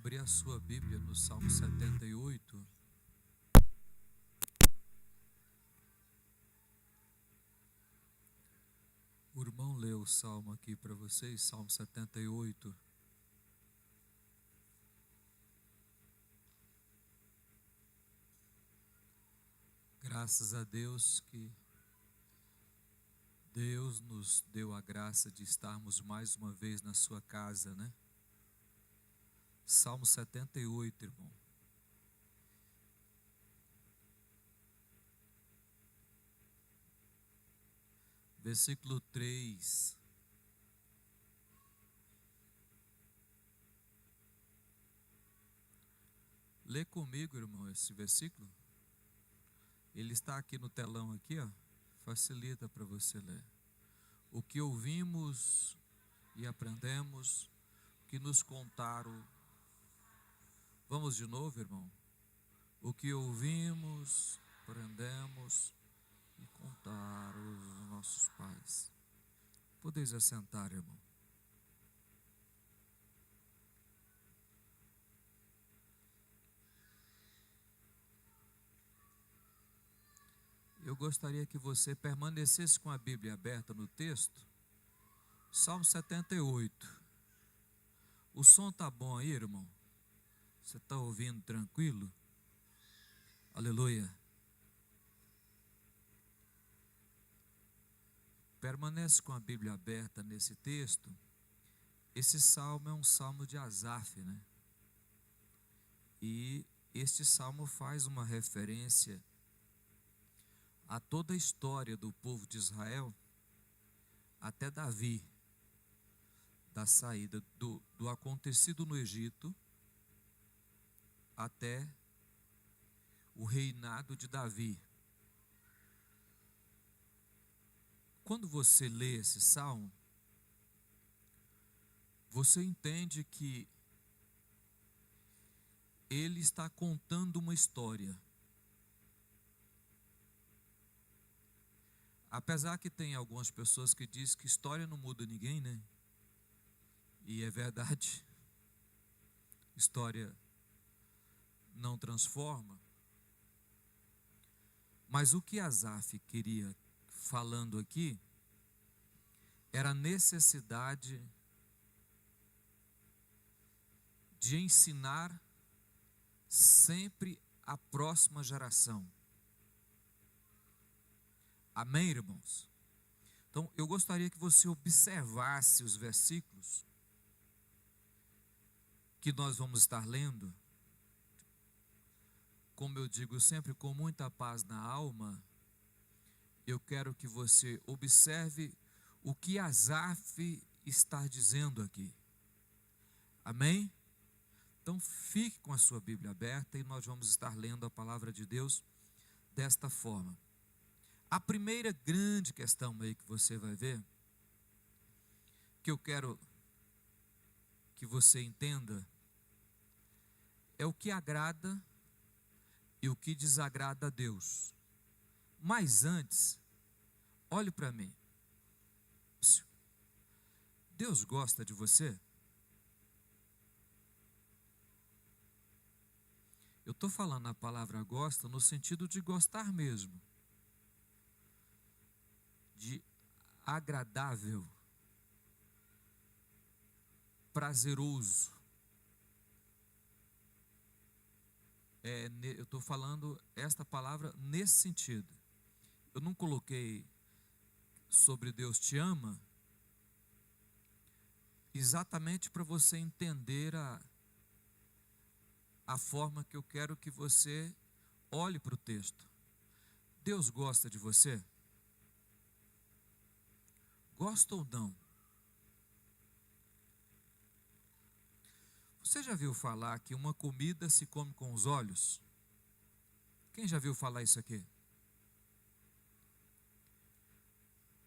abrir a sua Bíblia no Salmo 78. O irmão leu o salmo aqui para vocês, Salmo 78. Graças a Deus que Deus nos deu a graça de estarmos mais uma vez na sua casa, né? Salmo 78, irmão. Versículo 3. Lê comigo, irmão, esse versículo. Ele está aqui no telão aqui, ó. Facilita para você ler. O que ouvimos e aprendemos, o que nos contaram. Vamos de novo, irmão. O que ouvimos, aprendemos e contaram os nossos pais. Podeis assentar, irmão. Eu gostaria que você permanecesse com a Bíblia aberta no texto. Salmo 78. O som tá bom aí, irmão? Você está ouvindo tranquilo? Aleluia. Permanece com a Bíblia aberta nesse texto. Esse salmo é um salmo de Asaf, né? E este salmo faz uma referência a toda a história do povo de Israel, até Davi, da saída do acontecido no Egito, até o reinado de Davi. Quando você lê esse salmo, você entende que ele está contando uma história. Apesar que tem algumas pessoas que dizem que história não muda ninguém, né? E é verdade. História não transforma. Mas o que Asaf queria falando aqui era a necessidade de ensinar sempre a próxima geração. Amém, irmãos? Então, eu gostaria que você observasse os versículos que nós vamos estar lendo. Como eu digo sempre, com muita paz na alma, eu quero que você observe o que Asaf está dizendo aqui. Amém? Então, fique com a sua Bíblia aberta e nós vamos estar lendo a palavra de Deus desta forma. A primeira grande questão aí que você vai ver, que eu quero que você entenda, é o que agrada e o que desagrada a Deus. Mas antes, olhe para mim. Deus gosta de você? Eu estou falando a palavra gosta no sentido de gostar mesmo. De agradável, prazeroso. Eu estou falando esta palavra nesse sentido. Eu não coloquei sobre Deus te ama, exatamente para você entender a forma que eu quero que você olhe para o texto. Deus gosta de você? Gosta ou não? Você já viu falar que uma comida se come com os olhos? Quem já viu falar isso aqui?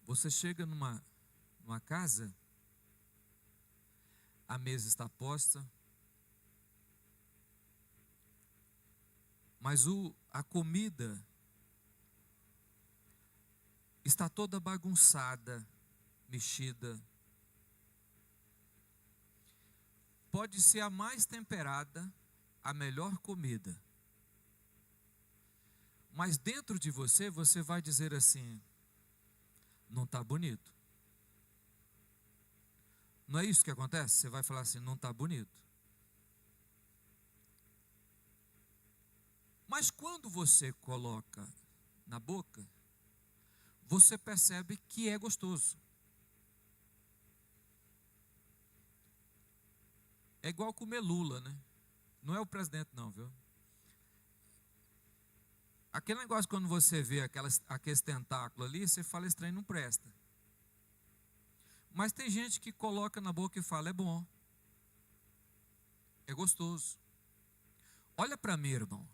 Você chega numa casa, a mesa está posta, mas a comida está toda bagunçada, mexida. pode ser a mais temperada, a melhor comida. Mas dentro de você, você vai dizer assim: não está bonito. Não é isso que acontece? Você vai falar assim: não está bonito. Mas quando você coloca na boca, você percebe que é gostoso. É igual comer lula, né? Não é o presidente não, viu? Aquele negócio, quando você vê aqueles tentáculos ali, você fala: esse trem não presta. Mas tem gente que coloca na boca e fala: é bom. É gostoso. Olha para mim, irmão.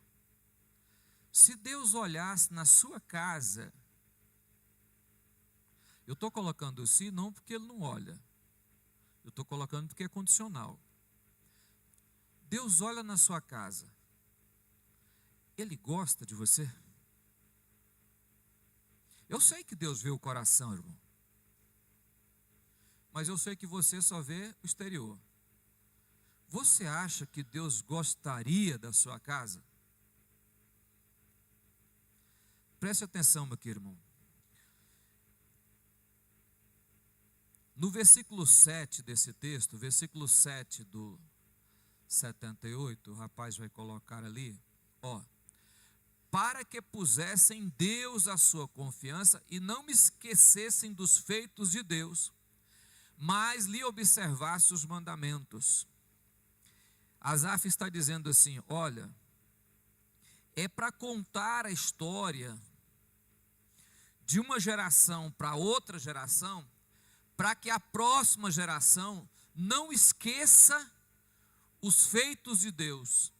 Se Deus olhasse na sua casa, eu estou colocando "se" não porque Ele não olha. Eu estou colocando porque é condicional. Deus olha na sua casa. Ele gosta de você? Eu sei que Deus vê o coração, irmão. Mas eu sei que você só vê o exterior. Você acha que Deus gostaria da sua casa? Preste atenção aqui, irmão. No versículo 7 desse texto, versículo 7 do 78, o rapaz vai colocar ali, ó: para que pusessem em Deus a sua confiança e não me esquecessem dos feitos de Deus, mas lhe observasse os mandamentos. Asaf está dizendo assim: olha, é para contar a história de uma geração para outra geração, para que a próxima geração não esqueça os feitos de Deus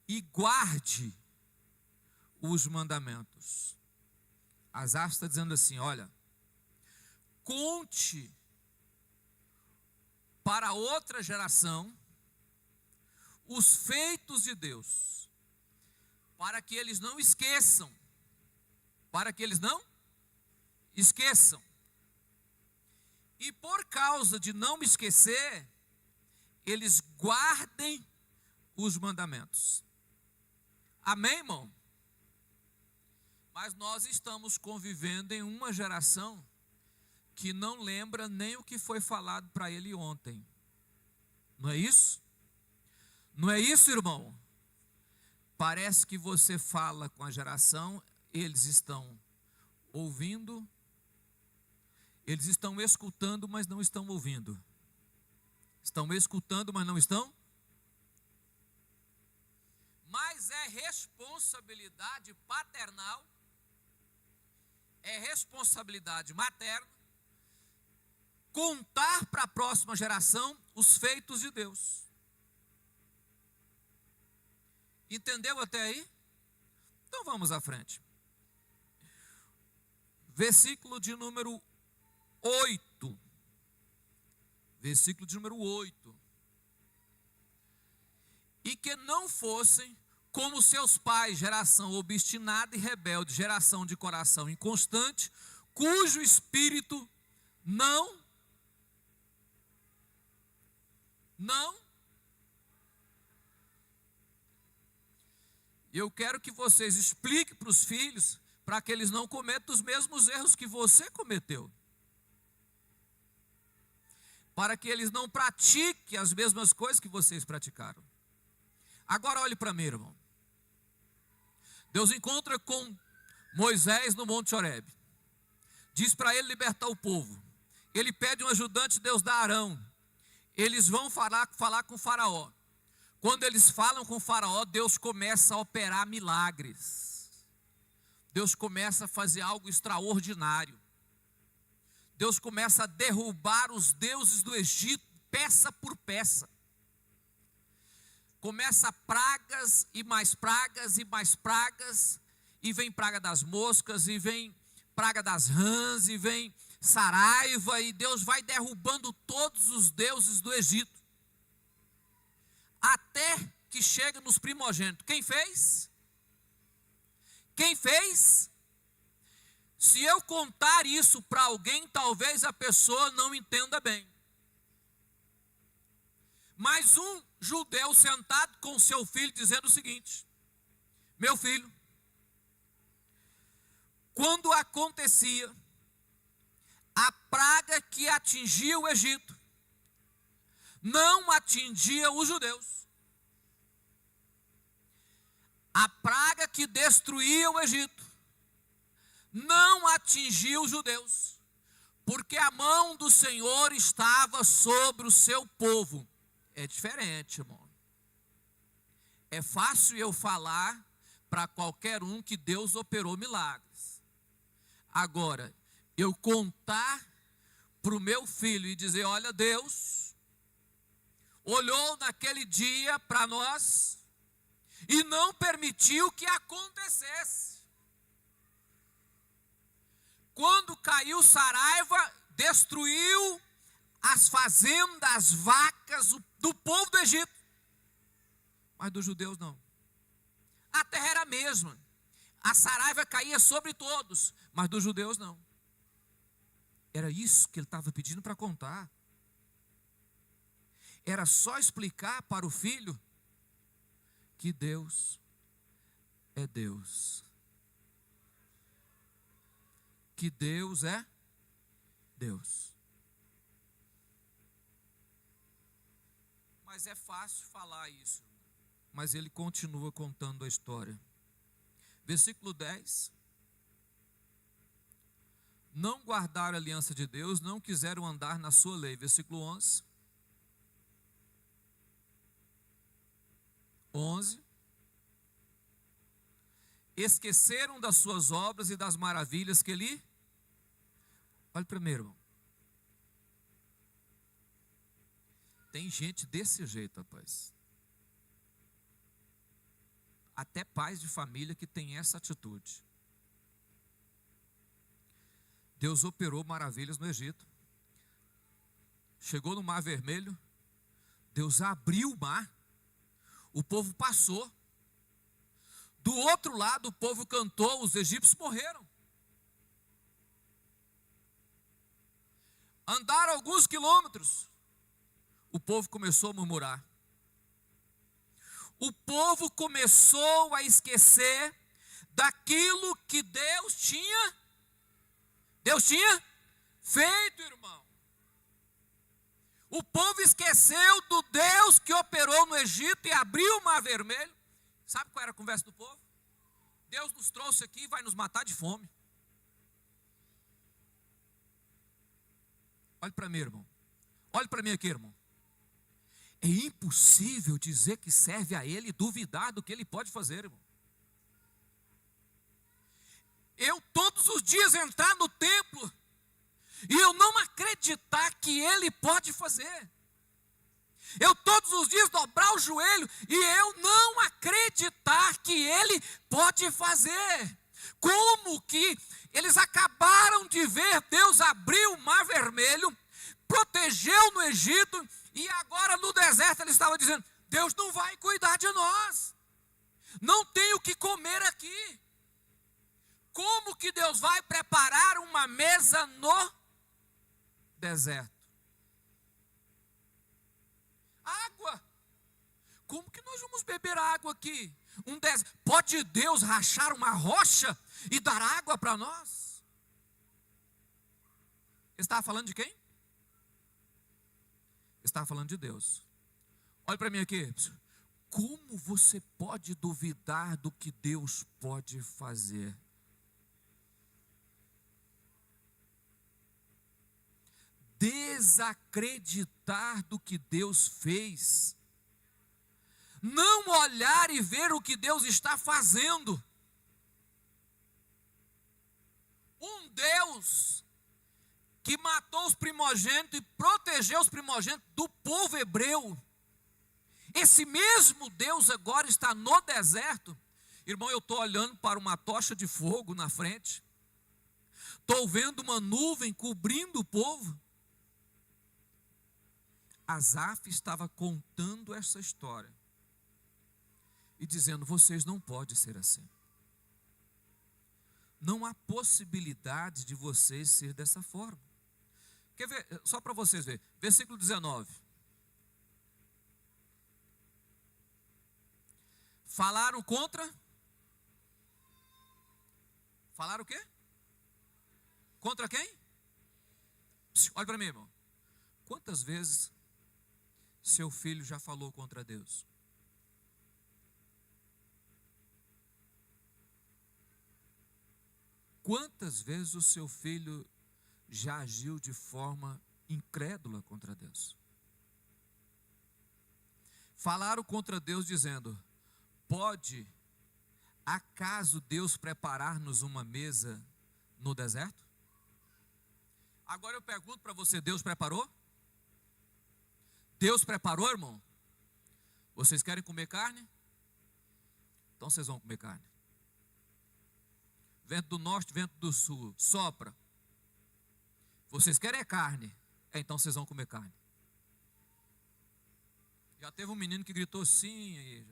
e guarde os mandamentos. Asaf está dizendo assim: olha, conte para outra geração os feitos de Deus, para que eles não esqueçam, e por causa de não me esquecer, eles guardem os mandamentos. Amém, irmão? Mas nós estamos convivendo em uma geração que não lembra nem o que foi falado para ele ontem. Não é isso? Não é isso, irmão? Parece que você fala com a geração, eles estão ouvindo, eles estão escutando, mas não estão ouvindo. Estão escutando, mas não estão? Mas é responsabilidade paternal, é responsabilidade materna, contar para a próxima geração os feitos de Deus. Entendeu até aí? Então vamos à frente. Versículo de número 8. Versículo de número 8. E que não fossem como seus pais, geração obstinada e rebelde, geração de coração inconstante, cujo espírito não. Eu quero que vocês expliquem para os filhos, para que eles não cometam os mesmos erros que você cometeu. Para que eles não pratiquem as mesmas coisas que vocês praticaram. Agora olhe para mim, irmão. Deus encontra com Moisés no Monte Horebe. Diz para ele libertar o povo. Ele pede um ajudante, Deus dá Arão. Eles vão falar com o faraó. Quando eles falam com o faraó, Deus começa a operar milagres. Deus começa a fazer algo extraordinário. Deus começa a derrubar os deuses do Egito, peça por peça. Começa pragas e mais pragas e mais pragas, e vem praga das moscas, e vem praga das rãs, e vem saraiva, e Deus vai derrubando todos os deuses do Egito, até que chega nos primogênitos. Quem fez? Quem fez? Se eu contar isso para alguém, talvez a pessoa não entenda bem. mais um judeu sentado com seu filho, dizendo o seguinte: meu filho, quando acontecia a praga que atingia o Egito, não atingia os judeus. A praga que destruía o Egito não atingia os judeus, porque a mão do Senhor estava sobre o seu povo. É diferente, irmão. É fácil eu falar para qualquer um que Deus operou milagres. Agora, eu contar para o meu filho e dizer: olha, Deus olhou naquele dia para nós e não permitiu que acontecesse. Quando caiu Saraiva, destruiu as fazendas, as vacas do povo do Egito, mas dos judeus não. A terra era a mesma, a Saraiva caía sobre todos, mas dos judeus não. Era isso que ele estava pedindo para contar. Era só explicar para o filho que Deus é Deus. Que Deus é Deus. Mas é fácil falar isso. Mas ele continua contando a história. Versículo 10. Não guardaram a aliança de Deus, não quiseram andar na sua lei. Versículo 11. 11. Esqueceram das suas obras e das maravilhas que ele... Olha primeiro, irmão. Tem gente desse jeito, rapaz. Até pais de família que tem essa atitude. Deus operou maravilhas no Egito. Chegou no Mar Vermelho. Deus abriu o mar. O povo passou. Do outro lado o povo cantou, os egípcios morreram. Andaram alguns quilômetros. O povo começou a murmurar. O povo começou a esquecer daquilo que Deus tinha feito, irmão. O povo esqueceu do Deus que operou no Egito e abriu o Mar Vermelho. Sabe qual era a conversa do povo? Deus nos trouxe aqui e vai nos matar de fome. Olhe para mim, irmão. Olhe para mim aqui, irmão. É impossível dizer que serve a Ele e duvidar do que Ele pode fazer, irmão. Eu todos os dias entrar no templo e eu não acreditar que Ele pode fazer. Eu todos os dias dobrar o joelho e eu não acreditar que Ele pode fazer. Como que eles acabaram de ver Deus abrir o Mar Vermelho, protegeu no Egito, e agora no deserto ele estava dizendo: Deus não vai cuidar de nós, não tem o que comer aqui. Como que Deus vai preparar uma mesa no deserto? Água. Como que nós vamos beber água aqui? Pode Deus rachar uma rocha e dar água para nós? Ele estava falando de quem? Ele estava falando de Deus. Olha para mim aqui. Como você pode duvidar do que Deus pode fazer? Desacreditar do que Deus fez. Não olhar e ver o que Deus está fazendo. Um Deus que matou os primogênitos e protegeu os primogênitos do povo hebreu. Esse mesmo Deus agora está no deserto. Irmão, eu estou olhando para uma tocha de fogo na frente. Estou vendo uma nuvem cobrindo o povo. Asaf estava contando essa história e dizendo: vocês não podem ser assim. Não há possibilidade de vocês ser dessa forma. Quer ver? Só para vocês verem. Versículo 19. Falaram contra? Falaram o quê? Contra quem? Olha para mim, irmão. Quantas vezes seu filho já falou contra Deus? Quantas vezes o seu filho já agiu de forma incrédula contra Deus? Falaram contra Deus dizendo: pode acaso Deus preparar-nos uma mesa no deserto? Agora eu pergunto para você, Deus preparou? Deus preparou, irmão? Vocês querem comer carne? Então vocês vão comer carne. Vento do norte, vento do sul, sopra. Vocês querem carne? Então vocês vão comer carne. Já teve um menino que gritou sim aí.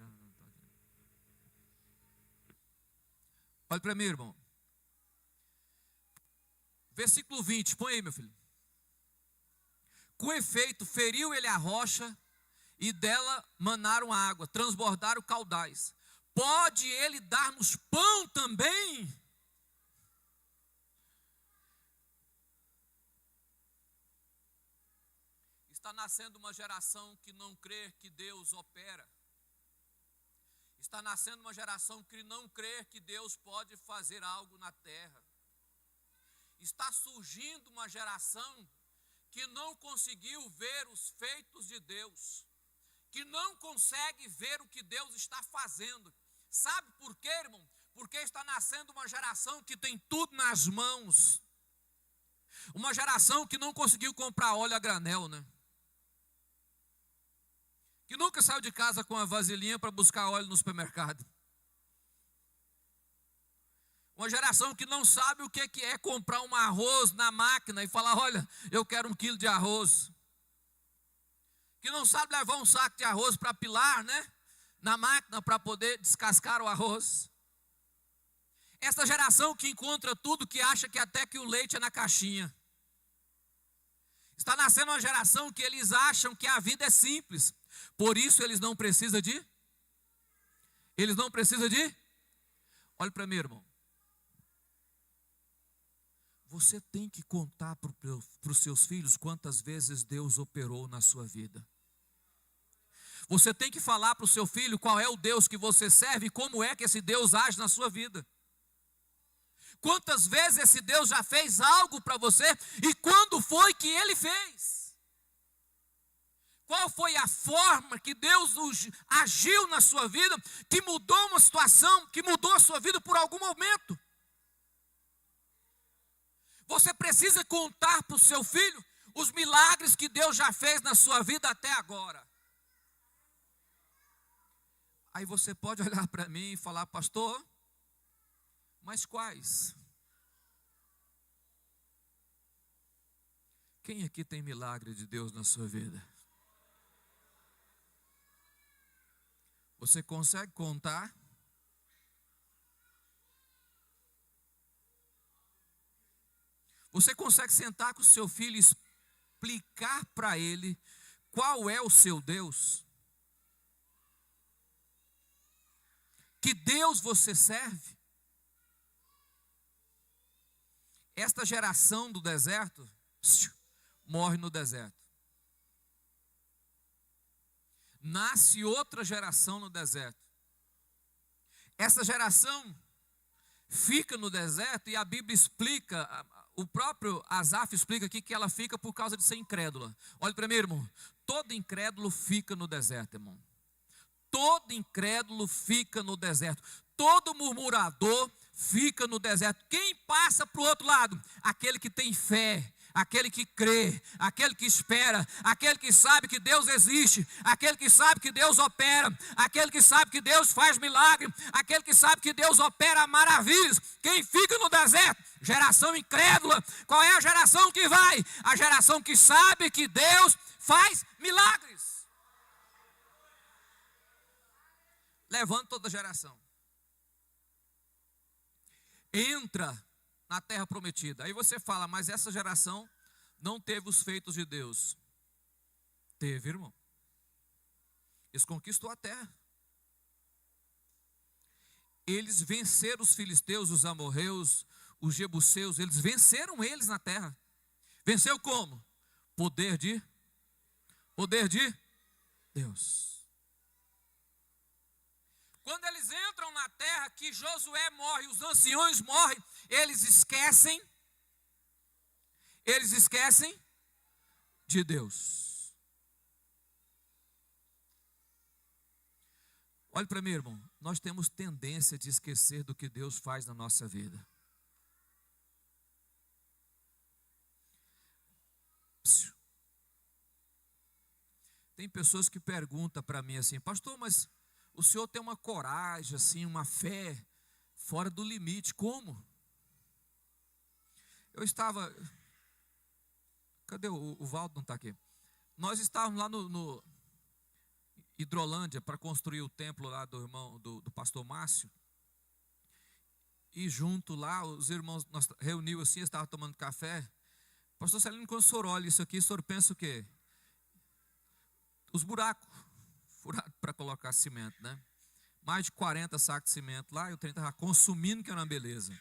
Olha para mim, irmão. Versículo 20, põe aí, meu filho. Com efeito, feriu ele a rocha, e dela manaram água, transbordaram caudais. Pode ele dar-nos pão também? Está nascendo uma geração que não crê que Deus opera. Está nascendo uma geração que não crê que Deus pode fazer algo na terra. Está surgindo uma geração que não conseguiu ver os feitos de Deus, que não consegue ver o que Deus está fazendo. Sabe por quê, irmão? Porque está nascendo uma geração que tem tudo nas mãos. Uma geração que não conseguiu comprar óleo a granel, né? Que nunca saiu de casa com a vasilhinha para buscar óleo no supermercado. Uma geração que não sabe o que é comprar um arroz na máquina e falar: olha, eu quero 1 quilo de arroz. Que não sabe levar um saco de arroz para pilar, né? Na máquina para poder descascar o arroz. Essa geração que encontra tudo, que acha que até que o leite é na caixinha. Está nascendo uma geração que eles acham que a vida é simples. Por isso eles não precisam de? Eles não precisam de? Olha para mim, irmão. Você tem que contar para os seus filhos quantas vezes Deus operou na sua vida. Você tem que falar para o seu filho qual é o Deus que você serve e como é que esse Deus age na sua vida. Quantas vezes esse Deus já fez algo para você e quando foi que ele fez? Qual foi a forma que Deus agiu na sua vida, que mudou uma situação, que mudou a sua vida por algum momento? Você precisa contar para o seu filho os milagres que Deus já fez na sua vida até agora. Aí você pode olhar para mim e falar: pastor, mas quais? Quem aqui tem milagre de Deus na sua vida? Você consegue contar? Você consegue sentar com o seu filho e explicar para ele qual é o seu Deus? Que Deus você serve? Esta geração do deserto morre no deserto. Nasce outra geração no deserto. Essa geração fica no deserto e a Bíblia explica, o próprio Asaf explica aqui que ela fica por causa de ser incrédula. Olha para mim, irmão. Todo incrédulo fica no deserto, irmão. Todo incrédulo fica no deserto. Todo murmurador fica no deserto. Quem passa para o outro lado? Aquele que tem fé, aquele que crê, aquele que espera, aquele que sabe que Deus existe, aquele que sabe que Deus opera, aquele que sabe que Deus faz milagre, aquele que sabe que Deus opera maravilhas. Quem fica no deserto? Geração incrédula. Qual é a geração que vai? A geração que sabe que Deus faz milagres. Levanta toda a geração. Entra na terra prometida. Aí você fala: mas essa geração não teve os feitos de Deus. Teve, irmão. Eles conquistou a terra. eles venceram os filisteus, os amorreus, os jebuseus, eles venceram eles na terra. Venceu como? Poder de Deus. Quando eles entram na terra que Josué morre, os anciões morrem, eles esquecem de Deus. Olhe para mim, irmão, nós temos tendência de esquecer do que Deus faz na nossa vida. Tem pessoas que perguntam para mim assim: pastor, mas o senhor tem uma coragem, assim, uma fé fora do limite, como? Eu estava... Cadê o Valdo? Não está aqui. Nós estávamos lá no Hidrolândia para construir o templo lá do irmão, do pastor Márcio. E junto lá, os irmãos, nós reuniu assim, estavam tomando café. Pastor Celino, quando o senhor olha isso aqui, o senhor pensa o quê? Os buracos furados para colocar cimento, né? Mais de 40 sacos de cimento lá, e o trem estava consumindo, que era uma beleza.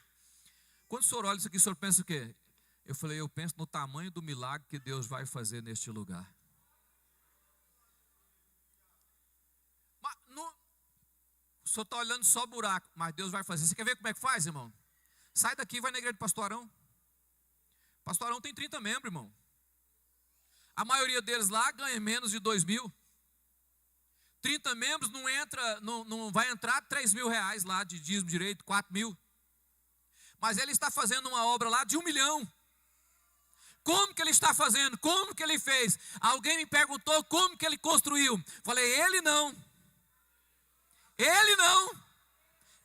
Quando o senhor olha isso aqui, o senhor pensa o quê? Eu falei, eu penso no tamanho do milagre que Deus vai fazer neste lugar. Mas o senhor está olhando só buraco, mas Deus vai fazer. Você quer ver como é que faz, irmão? Sai daqui e vai na igreja do Pastor Arão. Pastor Arão tem 30 membros, irmão. A maioria deles lá ganha menos de 2.000. 30 membros não vai entrar 3.000 reais lá de dízimo direito, 4.000. Mas ele está fazendo uma obra lá de 1 milhão. Como que ele está fazendo? Como que ele fez? Alguém me perguntou como que ele construiu. Falei, ele não. Ele não.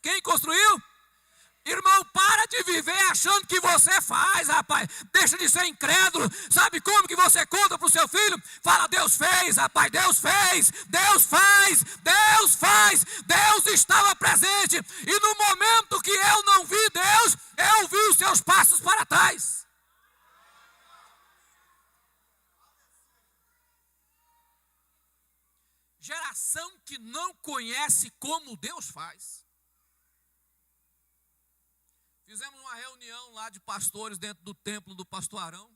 Quem construiu? Irmão, para de viver achando que você faz, rapaz. Deixa de ser incrédulo. Sabe como que você conta para o seu filho? Fala, Deus fez, rapaz, Deus fez. Deus faz, Deus faz. Deus estava presente. E no momento que eu não vi Deus, eu vi os seus passos para trás. Geração que não conhece como Deus faz. Fizemos uma reunião lá de pastores dentro do templo do pastor Arão.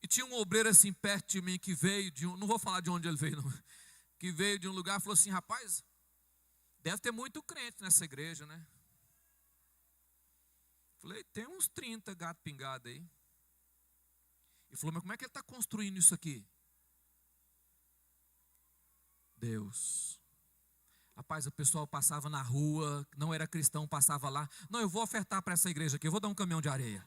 E tinha um obreiro assim perto de mim que veio de um, não vou falar de onde ele veio, não, que veio de um lugar e falou assim, rapaz, deve ter muito crente nessa igreja, né? Falei, tem uns 30 gato pingado aí. Ele falou, mas como é que ele está construindo isso aqui? Deus. Rapaz, o pessoal passava na rua, não era cristão, passava lá. Não, eu vou ofertar para essa igreja aqui, eu vou dar um caminhão de areia.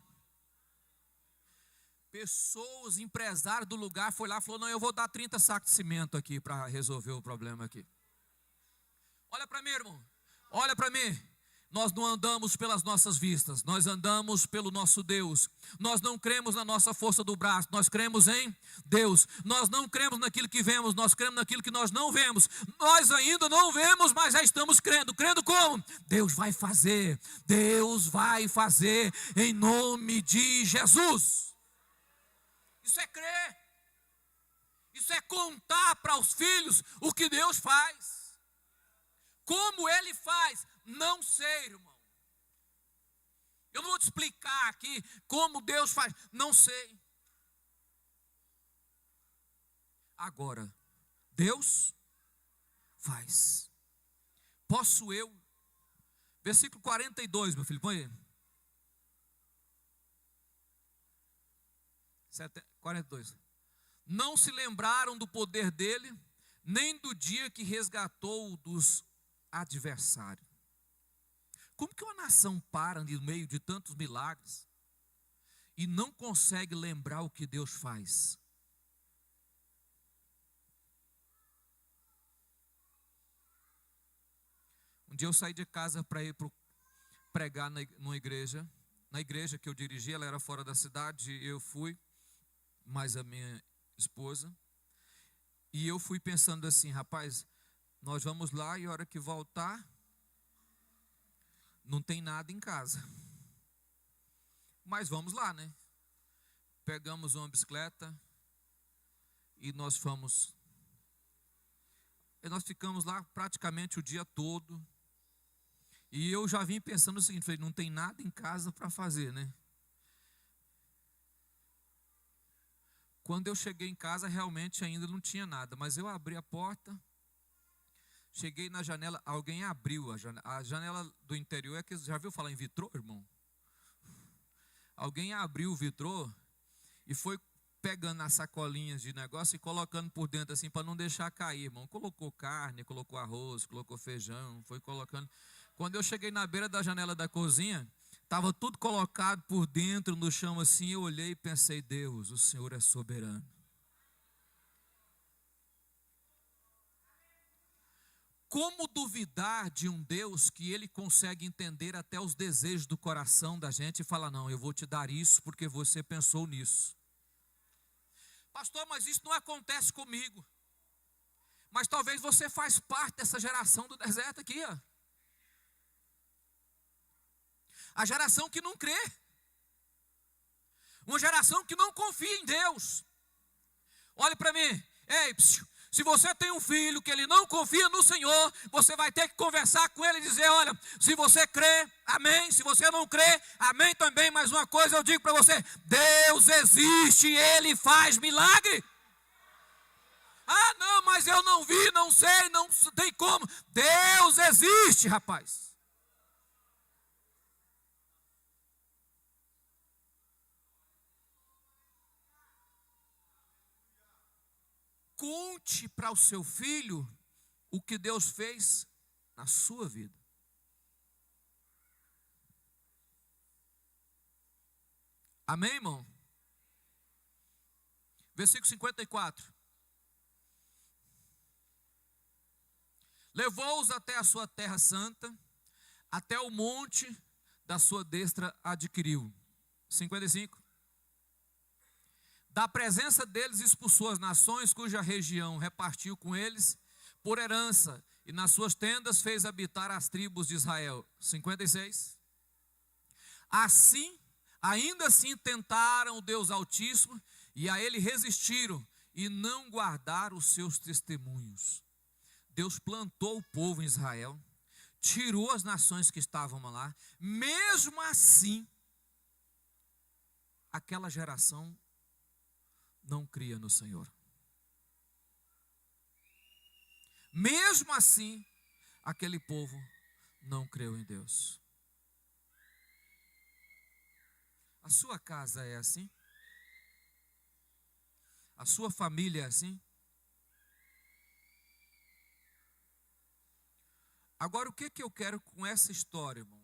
Pessoas, empresários do lugar, foi lá e falou, não, eu vou dar 30 sacos de cimento aqui para resolver o problema aqui. Olha para mim, irmão, olha para mim. Nós não andamos pelas nossas vistas, nós andamos pelo nosso Deus. Nós não cremos na nossa força do braço, nós cremos em Deus. Nós não cremos naquilo que vemos, nós cremos naquilo que nós não vemos. Nós ainda não vemos, mas já estamos crendo. Crendo como? Deus vai fazer em nome de Jesus. Isso é crer. Isso é contar para os filhos o que Deus faz. Como Ele faz? Não sei, irmão. Eu não vou te explicar aqui como Deus faz. Não sei. Agora, Deus faz. Posso eu? Versículo 42, meu filho, põe aí. 42. Não se lembraram do poder dele, nem do dia que resgatou dos adversários. Como que uma nação para no meio de tantos milagres e não consegue lembrar o que Deus faz? Um dia eu saí de casa para ir pregar numa igreja. Na igreja que eu dirigi, ela era fora da cidade, eu fui, mais a minha esposa. E eu fui pensando assim, rapaz, nós vamos lá e a hora que voltar, não tem nada em casa. Mas vamos lá, né? Pegamos uma bicicleta e nós fomos. Aí nós ficamos lá praticamente o dia todo. E eu já vim pensando o seguinte, falei, não tem nada em casa para fazer, né? Quando eu cheguei em casa, realmente ainda não tinha nada, mas eu abri a porta, cheguei na janela, alguém abriu a janela do interior, é que já viu falar em vitrô, irmão? Alguém abriu o vitrô e foi pegando as sacolinhas de negócio e colocando por dentro assim, para não deixar cair, irmão. Colocou carne, colocou arroz, colocou feijão, foi colocando. Quando eu cheguei na beira da janela da cozinha, estava tudo colocado por dentro no chão assim, eu olhei e pensei, Deus, o Senhor é soberano. Como duvidar de um Deus que Ele consegue entender até os desejos do coração da gente e fala, não, eu vou te dar isso porque você pensou nisso. Pastor, mas isso não acontece comigo. Mas talvez você faz parte dessa geração do deserto aqui, ó. A geração que não crê. Uma geração que não confia em Deus. Olhe para mim. Ei, se você tem um filho que ele não confia no Senhor, você vai ter que conversar com ele e dizer, olha, se você crê, amém. Se você não crê, amém também. Mas uma coisa eu digo para você, Deus existe, Ele faz milagre. Ah, não, mas eu não vi, não sei, não tem como. Deus existe, rapaz. Conte para o seu filho o que Deus fez na sua vida. Amém, irmão? Versículo 54. Levou-os até a sua terra santa, até o monte da sua destra adquiriu. 55. Da presença deles expulsou as nações cuja região repartiu com eles por herança, e nas suas tendas fez habitar as tribos de Israel. 56. Assim, ainda assim tentaram o Deus Altíssimo, e a ele resistiram, e não guardaram os seus testemunhos. Deus plantou o povo em Israel, tirou as nações que estavam lá, mesmo assim, aquela geração não cria no Senhor. Mesmo assim, aquele povo não creu em Deus. A sua casa é assim? A sua família é assim? Agora, o que eu quero com essa história, irmão?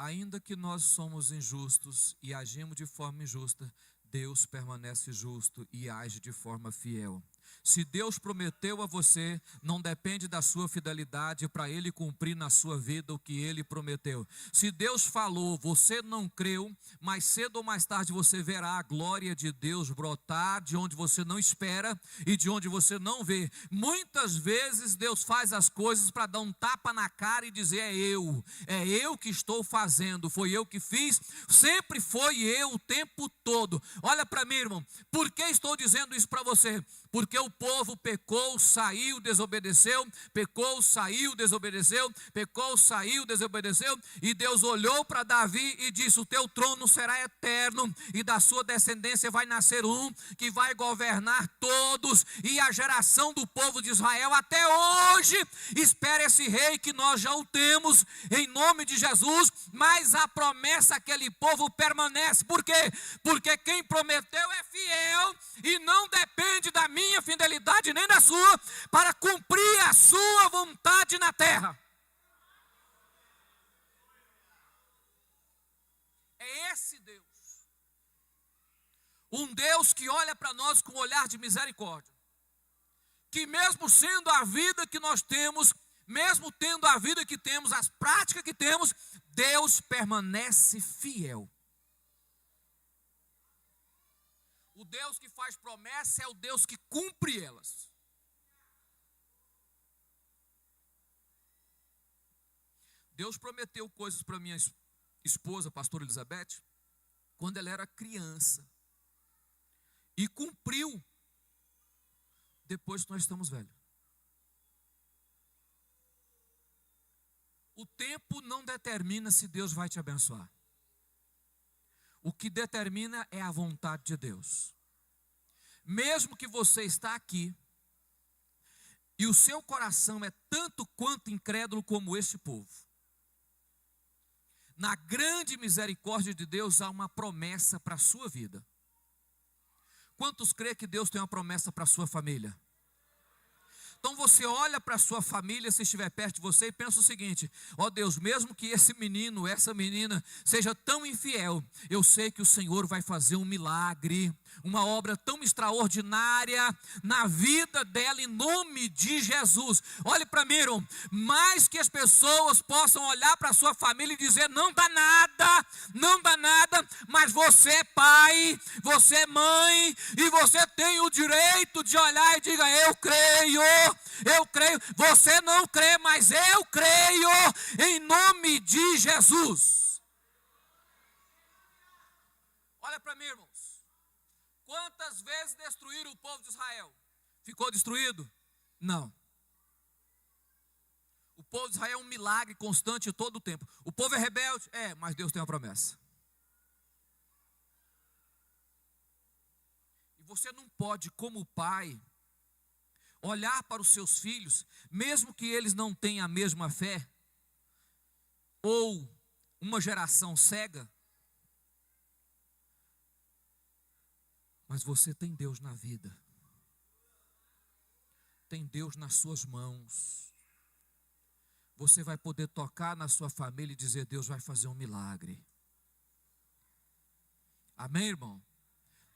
Ainda que nós somos injustos e agimos de forma injusta, Deus permanece justo e age de forma fiel. Se Deus prometeu a você, não depende da sua fidelidade para Ele cumprir na sua vida o que Ele prometeu. Se Deus falou, você não creu, mais cedo ou mais tarde você verá a glória de Deus brotar de onde você não espera e de onde você não vê. Muitas vezes Deus faz as coisas para dar um tapa na cara e dizer, é eu que estou fazendo, foi eu que fiz, sempre foi eu o tempo todo. Olha para mim, irmão, por que estou dizendo isso para você? Porque o povo pecou, saiu, desobedeceu, pecou, saiu, desobedeceu, pecou, saiu, desobedeceu, e Deus olhou para Davi e disse, o teu trono será eterno, e da sua descendência vai nascer um, que vai governar todos, e a geração do povo de Israel até hoje, espera esse rei que nós já o temos, em nome de Jesus, mas a promessa àquele povo permanece, por quê? Porque quem prometeu é fiel, e não depende da minha fidelidade nem da sua, para cumprir a sua vontade na terra. É esse Deus. Um Deus que olha para nós com um olhar de misericórdia. Que mesmo sendo a vida que nós temos, mesmo tendo a vida que temos, as práticas que temos, Deus permanece fiel. O Deus que faz promessa é o Deus que cumpre elas. Deus prometeu coisas para minha esposa, pastora Elizabeth, quando ela era criança. E cumpriu cumpriu depois que nós estamos velhos. O tempo não determina se Deus vai te abençoar. O que determina é a vontade de Deus. Mesmo que você está aqui, e o seu coração é tanto quanto incrédulo como este povo, na grande misericórdia de Deus há uma promessa para a sua vida. Quantos crê que Deus tem uma promessa para a sua família? Então você olha para a sua família, se estiver perto de você, e pensa o seguinte: ó Deus, mesmo que esse menino, essa menina seja tão infiel, eu sei que o Senhor vai fazer um milagre, uma obra tão extraordinária na vida dela, em nome de Jesus. Olhe para mim, irmão, mais que as pessoas possam olhar para a sua família e dizer: não dá nada, não dá nada, mas você é pai, você é mãe, e você tem o direito de olhar e diga: eu creio. Eu creio, você não crê, mas eu creio, em nome de Jesus. Olha para mim, irmãos. Quantas vezes destruíram o povo de Israel? Ficou destruído? Não. O povo de Israel é um milagre constante todo o tempo. O povo é rebelde? É, mas Deus tem uma promessa. E você não pode, como pai, olhar para os seus filhos, mesmo que eles não tenham a mesma fé, ou uma geração cega, mas você tem Deus na vida, tem Deus nas suas mãos. Você vai poder tocar na sua família e dizer: Deus vai fazer um milagre. Amém, irmão?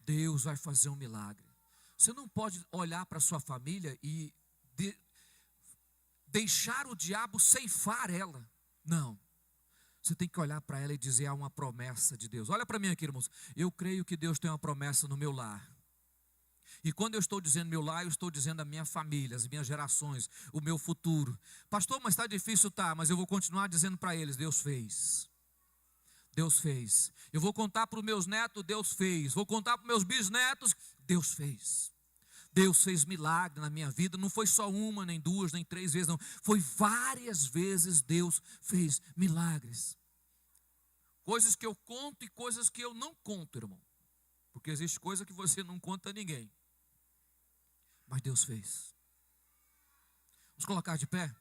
Deus vai fazer um milagre. Você não pode olhar para a sua família e deixar o diabo ceifar ela. Não. Você tem que olhar para ela e dizer: há uma promessa de Deus. Olha para mim aqui, irmãos. Eu creio que Deus tem uma promessa no meu lar. E quando eu estou dizendo meu lar, eu estou dizendo a minha família, as minhas gerações, o meu futuro. Pastor, mas está difícil, tá, mas eu vou continuar dizendo para eles: Deus fez. Deus fez. Eu vou contar para os meus netos: Deus fez. Vou contar para os meus bisnetos: Deus fez. Deus fez milagre na minha vida. Não foi só uma, nem duas, nem três vezes, não. Foi várias vezes Deus fez milagres. Coisas que eu conto e coisas que eu não conto, irmão. Porque existe coisa que você não conta a ninguém. Mas Deus fez. Vamos colocar de pé?